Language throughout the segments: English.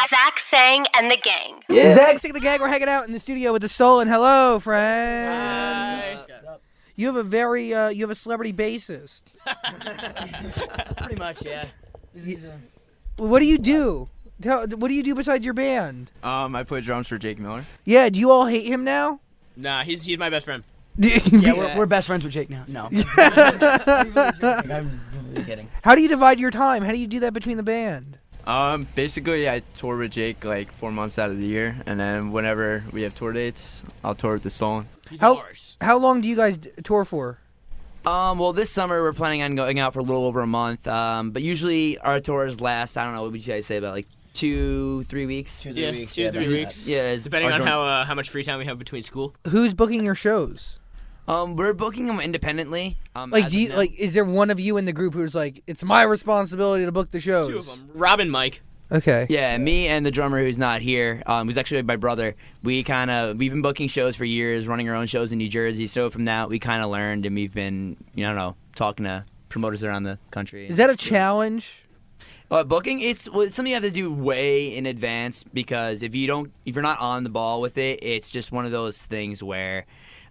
Zach Sang and the gang. Yeah. Zach Sang and the gang, we're hanging out in the studio with the Stolen. Hello, friends. What's up? You have a very, you have a celebrity bassist. Pretty much, yeah. What do you do? What do you do besides your band? I play drums for Jake Miller. Yeah, do you all hate him now? Nah, he's my best friend. Yeah, we're best friends with Jake now. No. I'm really kidding. How do you divide your time? How do you do that between the band? Basically, I tour with Jake like 4 months out of the year, and then whenever we have tour dates, I'll tour with the Stolen. He's How- ours. How long do you guys tour for? Well, this summer we're planning on going out for a little over a month. But usually our tours last, I don't know, what would you guys say, about like 2-3 weeks? 2 Yeah, 3 weeks. 2 to 3 that's weeks. Yeah, it's Depending our on tour- how much free time we have between school. Who's booking your shows? We're booking them independently. Like, as do of you now. like? Is there one of you in the group who's like, it's my responsibility to book the shows? 2 of them. Rob and Mike. Okay. Yeah, me and the drummer who's not here, who's actually my brother. We've been booking shows for years, running our own shows in New Jersey. So from that, we kind of learned, and we've been, I don't know, talking to promoters around the country. Is that a challenge? Booking? It's something you have to do way in advance, because if you're not on the ball with it, it's just one of those things where,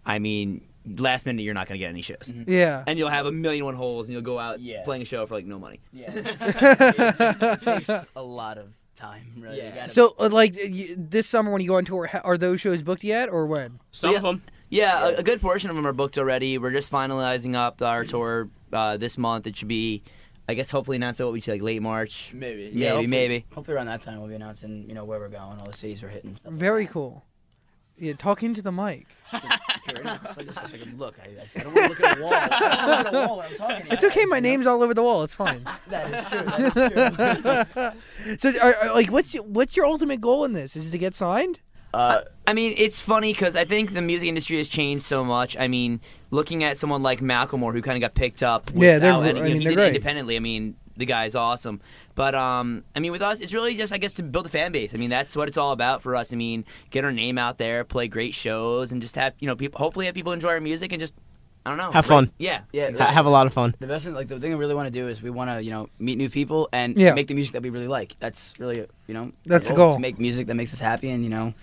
I mean, last minute you're not going to get any shows. Mhm. Yeah. And you'll have 1,000,001 holes, and you'll go out Yeah. playing a show for like no money. Yeah. It takes a lot of time, really. Yeah. You gotta- So, this summer when you go on tour, are those shows booked yet, or when? Some Yeah. of them. Yeah, a good portion of them are booked already. We're just finalizing up our tour this month. It should be, I guess, hopefully announced by what we say, like late March. Maybe. Maybe. Hopefully around that time we'll be announcing, where we're going, all the cities we're hitting and stuff. Very cool. Yeah, talk into the mic. Here, it's like this, so I can look. I don't want to look at a wall. I don't want to look at a wall when I'm talking. It's okay. My name's all over the wall. It's fine. That is true. That is true. So, what's your ultimate goal in this? Is it to get signed? I mean, it's funny because I think the music industry has changed so much. I mean, looking at someone like Macklemore, who kind of got picked up. Yeah, they're- without any- I mean, he they're did great. independently. I mean, the guy's awesome. But I mean, with us, it's really just, I guess, to build a fan base. I mean, that's what it's all about for us. I mean, get our name out there, play great shows, and just have people. Hopefully, have people enjoy our music and just, I don't know, Have fun. Yeah. Yeah, Have a lot of fun. the best thing, the thing I really want to do is we want to, meet new people and Yeah. make the music that we really like. That's really, That's our the goal. To make music that makes us happy, and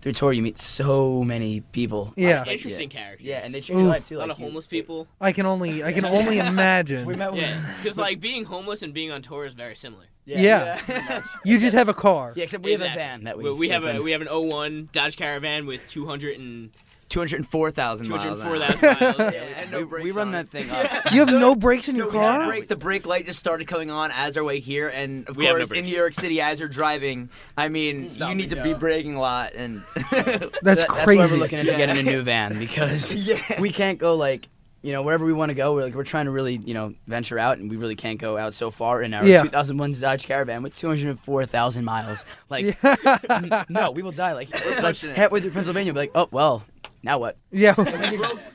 through tour you meet so many people. Yeah. Interesting characters. Yeah, and they Ooh. change your life too. A lot like of homeless people. I can only imagine. We met with. Yeah, because like being homeless and being on tour is very similar. Yeah. You just have a car. Yeah, except we have a Exactly. van that We have sleep in. we have an 01 Dodge Caravan with 204,000 miles. 204,000 miles. Yeah. And no we brakes run on that it. thing up. You have no brakes in your We had car? brakes. The brake light just started coming on as our way here, and of We have no course, in brakes. New York City, as you're driving, I mean, you need to be braking a lot, and That's That's crazy. why we're looking into getting a new van because we can't go wherever we want to go. We're trying to really venture out, and we really can't go out so far in our Yeah. 2001 Dodge Caravan with 204,000 miles. Like, no, we will die. Like pushing it. halfway through Pennsylvania, we'll be like, oh well, now what? Yeah.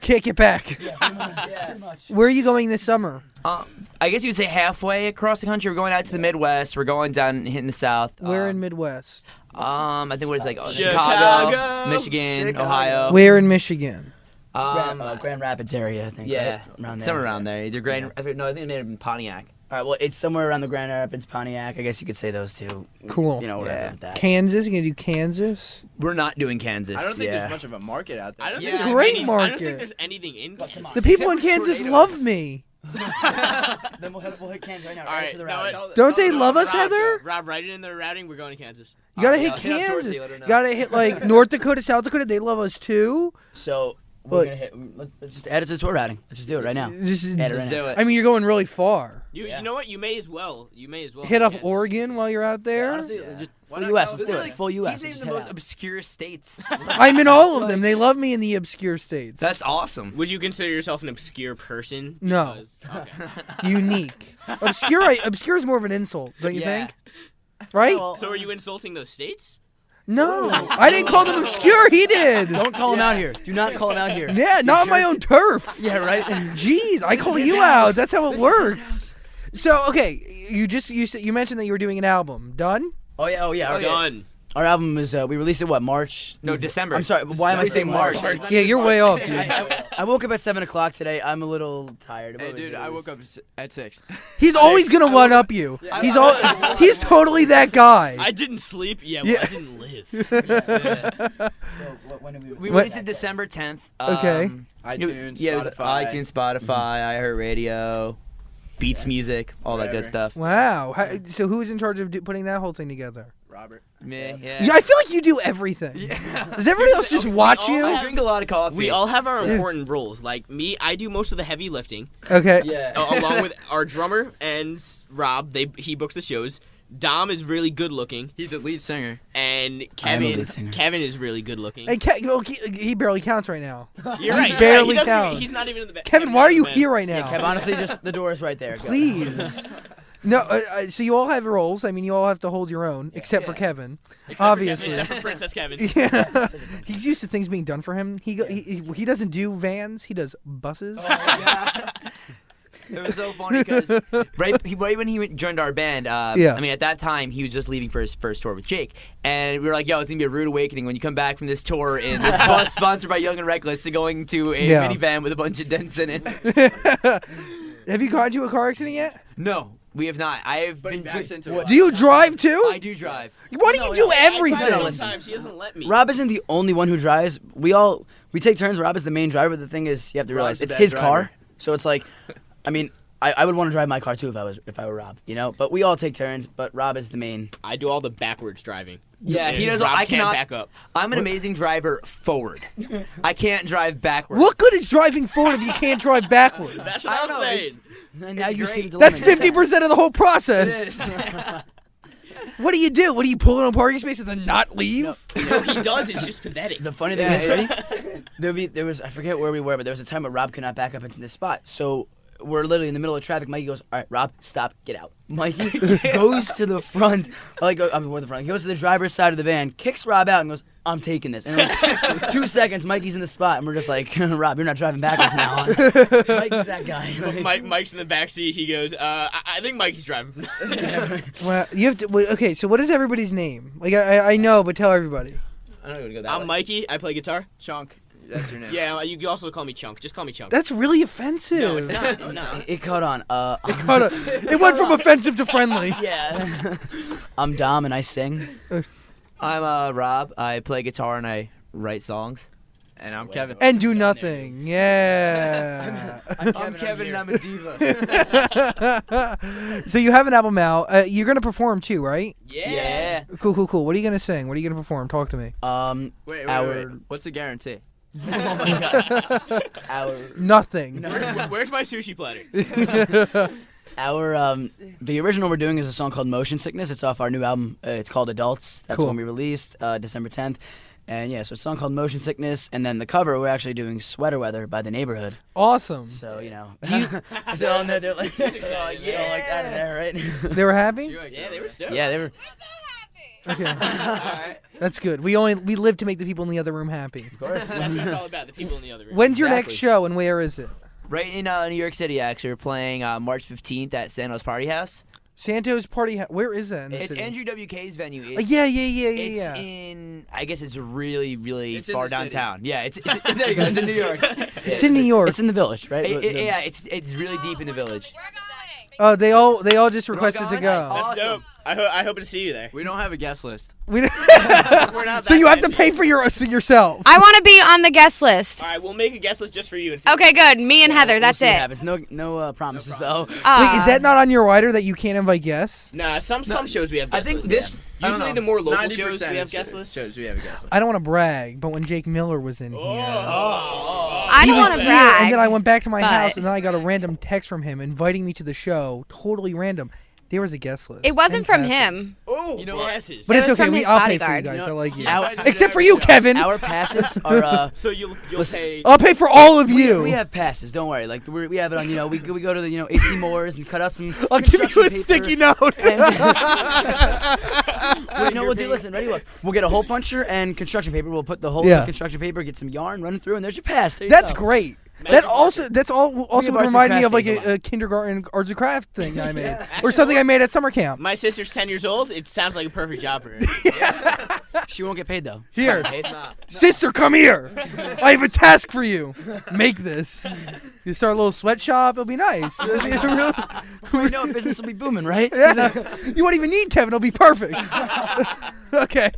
Kick it back. Yeah, pretty much. Where are you going this summer? I guess you'd say halfway across the country. We're going out to the Midwest. We're going down and hitting the South. Where in Midwest? I think what it's like Chicago. Chicago, Michigan, Chicago. Ohio. Where in Michigan? Grand Rapids area, I think. Yeah, right? Around there. somewhere around there. Either Grand. I think it may have been Pontiac. All right, well, it's somewhere around the Grand Rapids, Pontiac. I guess you could say those two. Cool. Whatever Yeah. with that. Kansas? You gonna do Kansas? We're not doing Kansas. I don't think Yeah. there's much of a market out there. I don't Yeah. think there's Great any, I market. don't think there's anything in Kansas. The people in Except for Kansas tornadoes. love me. Then we'll hit Kansas right now. All Right right, to the no, routing. Don't they love us, Rob, Heather? Rob, write it in the routing. We're going to Kansas. You gotta Yeah, hit hit up Kansas. Dorothy, let her know. You gotta hit like North Dakota, South Dakota. They love us too. So we're But- gonna hit. Let's just add it to the tour routing. Let's just do it right now. Just, Add it right Let's now. do it. I mean, you're going really far. You know what? You may as well. You may as well Hit up Kansas. Oregon while you're out there. Honestly, Yeah. just Why full not U.S. go- Let's do it. Full U.S. He's Let's in the head most out. obscure states. I'm in all of them. They love me in the obscure states. That's awesome. Would you consider yourself an obscure person? No. Because- okay. unique. Obscure is more of an insult, don't you Yeah. think? Right? So are you insulting those states? No, I didn't call them obscure. He did. Don't call him out here. Do not call him out here. Yeah, not on my own turf. Yeah, right. Jeez, I call you out. That's how it works. So okay, you mentioned that you were doing an album. Done? Oh yeah. Oh, yeah. Done. Our album is we released it March? No, December. I'm sorry. Why am I saying March? Yeah, you're way off, dude. I woke up at 7 o'clock today. I'm a little tired. Hey, dude, I woke up at 6. He's always gonna one up you. He's totally that guy. I didn't sleep. Yeah, well, Yeah. I didn't live. When did We What- released it December 10th. Okay. iTunes, Yeah, it was Spotify. iTunes, Spotify, iHeartRadio, Beats Music, all that good Whatever. stuff. Wow. So who's in charge of putting that whole thing together? Robert. Me, Yeah, I feel like you do everything. Does everybody else just watch all you? I drink a lot of coffee. We all have our important roles. Like me, I do most of the heavy lifting, Okay. along with our drummer and Rob. He books the shows. Dom is really good looking, He's a lead singer. and I am a Kevin lead singer. Kevin is really good looking. Hey, he barely counts right now. You're right. barely he doesn't counts. even- He's not even in the band. Kevin, why are you here right now? Kev, honestly, just the door is right there. Go. Please. No, so you all have roles. I mean, you all have to hold your own, except for Kevin, obviously. Except for Princess Kevin. Yeah. He's used to things being done for him. He doesn't do vans. He does buses. It was so funny because right when he joined our band, Yeah. I mean, at that time, he was just leaving for his first tour with Jake. And we were like, yo, it's going to be a rude awakening when you come back from this tour in this bus sponsored by Young and Reckless to going to a Yeah. minivan with a bunch of dents in it. Have you gotten into a car accident yet? No, we have not. I have But he been. backs into it. Do you drive too? I do drive. Why do you do I try everything? sometimes. He doesn't let me. Rob isn't the only one who drives. We take turns. Rob is the main driver. The thing is, you have to realize Rob's the it's bad his driver. car. So it's like, I mean, I would want to drive my car too if I were Rob, you know. But we all take turns. But Rob is the main. I do all the backwards driving. Yeah, he And does. Rob I can't cannot back up. I'm an amazing driver forward. I can't drive backwards. What good is driving forward if you can't drive backwards? That's I what don't I'm know, saying. And now you see the That's dilemma. 50% of the whole process. What do you do? What do you pull in a parking space and then not leave? No, he does. It's just pathetic. The funny thing is, ready? There was I forget where we were, but there was a time where Rob could not back up into this spot. So we're literally in the middle of traffic. Mikey goes, "All right, Rob, stop, get out." Mikey goes to the front. The front. He goes to the driver's side of the van, kicks Rob out, and goes, "I'm taking this." And in like 2 seconds, Mikey's in the spot, and we're just like, "Rob, you're not driving backwards now." Mikey's that guy. Mike's in the back seat. He goes, I think Mikey's driving. Well, you have to. Wait, okay, so what is everybody's name? Like I know, but tell everybody. I don't know, go that I'm way. Mikey. I play guitar. Chunk. That's your name. Yeah, you can also call me Chunk. Just call me Chunk. That's really offensive. No, it's not. It's not. It caught on. It went from offensive to friendly. Yeah. I'm Dom, and I sing. I'm Rob. I play guitar and I write songs. And I'm Kevin. And do nothing. Yeah. I'm Kevin and I'm a diva. So you have an album out. You're gonna perform too, right? Yeah. Cool. What are you gonna sing? What are you gonna perform? Talk to me. Wait. Our What's the guarantee? our Nothing. Where's my sushi platter? the original we're doing is a song called Motion Sickness. It's off our new album. It's called Adults. That's Cool. when we released December 10th. And yeah, so it's a song called Motion Sickness, and then the cover we're actually doing Sweater Weather by The Neighborhood. Awesome. So you know, so on there they're like, yeah, like that in there, right? They were happy. Yeah, they were stoked. Yeah, they were. Okay. That's good. We live to make the people in the other room happy. Of course. That's what it's all about. The people in the other room. When's your next Exactly. show and where is it? Right in New York City, actually. We're playing March 15th at Santos Party House. Santos Party. Where is that? In the It's city? Andrew WK's venue. Yeah. It's in, I guess it's really, really It's in far the city. downtown. Yeah, it's there you go. It's in New York. It's in New York. It's in the Village, right? Yeah, it's really deep in the village. Oh, they all just requested to going? go. Nice. That's dope. I hope to see you there. We don't have a guest list. We- We're not so that you have to fancy. pay for yourself. I want to be on the guest list. All right, we'll make a guest list just for you. And see. Okay, good. Me and Heather, We'll that's see what it. happens. No promises though. Wait, is that not on your rider that you can't invite guests? Nah, some shows we have I guest think lists. this. Usually the more local 90% shows we have of guest lists. Shows we have a guest list. I don't want to brag, but when Jake Miller was in here, I he don't was want to here, brag. and then I went back to my but- house, and then I got a random text from him inviting me to the show, totally random. There was a guest list. It wasn't and from passes. him. Oh, You know what? passes. But It it's was okay. from his I'll pay for you bodyguard. guys. I like you. Our, Except for you, Kevin. our passes are. So you'll pay. I'll pay for all of you. We have passes. Don't worry. Like we have it on. You know, we go to the AC Moore's and cut out some. I'll give you a construction sticky paper. note. Wait, no, we'll do. Listen, ready? Look, we'll get a hole puncher and construction paper. We'll put the hole in Yeah. the construction paper, get some yarn, run it through, and there's your pass. There you That's go. great. Magic That's all. Also have would arts and remind me craft of like days a a kindergarten arts and craft thing I made, or something I made at summer camp. My sister's 10 years old. It sounds like a perfect job for her. She won't get paid though. Here. Paid? Sister, come here. I have a task for you. Make this. You start a little sweatshop. It'll be nice. It'll be You know, business will be booming, right? Yeah. You won't even need Kevin. It'll be perfect. Okay.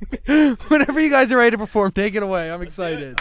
Whenever you guys are ready to perform, take it away. I'm excited.